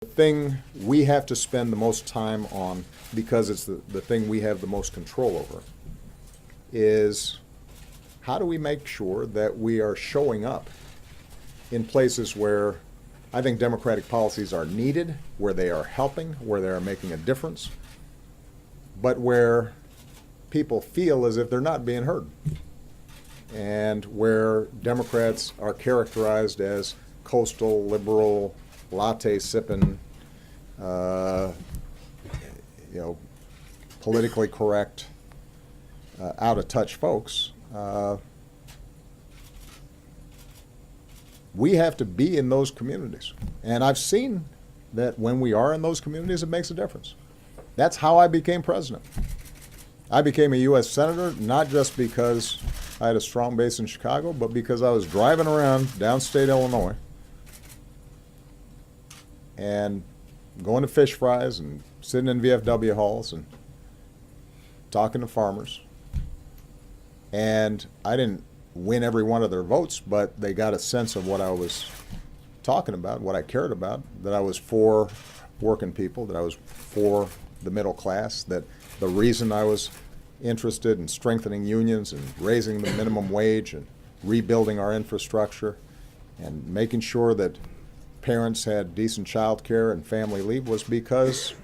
The thing we have to spend the most time on, because it's the thing we have the most control over, is how do we make sure that we are showing up in places where I think democratic policies are needed, where they are helping, where they are making a difference, but where people feel as if they're not being heard, and where Democrats are characterized as coastal, liberal, latte sipping, uh, politically correct, out of touch folks. We have to be in those communities. And I've seen that when we are in those communities, it makes a difference. That's how I became president. I became a U.S. Senator not just because I had a strong base in Chicago, but because I was driving around downstate Illinois and going to fish fries and sitting in VFW halls and talking to farmers. And I didn't win every one of their votes, but they got a sense of what I was talking about, what I cared about, that I was for working people, that I was for the middle class, that the reason I was interested in strengthening unions and raising the minimum wage and rebuilding our infrastructure and making sure that parents had decent child care and family leave was because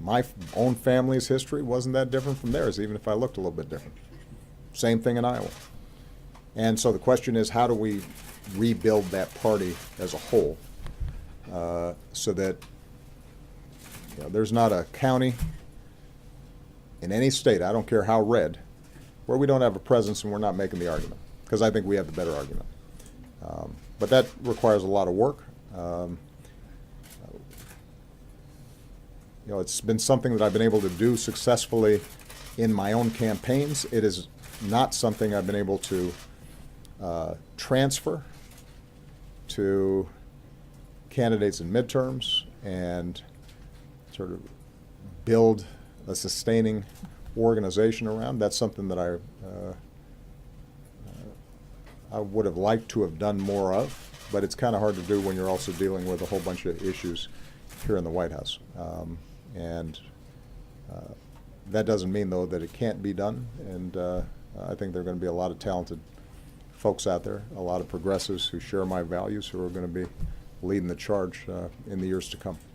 my own family's history wasn't that different from theirs, even if I looked a little bit different. Same thing in Iowa. And so the question is, how do we rebuild that party as a whole so that there's not a county in any state, I don't care how red, where we don't have a presence and we're not making the argument, because I think we have the better argument. But that requires a lot of work. It's been something that I've been able to do successfully in my own campaigns. It is not something I've been able to transfer to candidates in midterms and sort of build a sustaining organization around. That's something that I would have liked to have done more of, but it's kind of hard to do when you're also dealing with a whole bunch of issues here in the White House. That doesn't mean, though, that it can't be done, and I think there are going to be a lot of talented folks out there, a lot of progressives who share my values, who are going to be leading the charge in the years to come.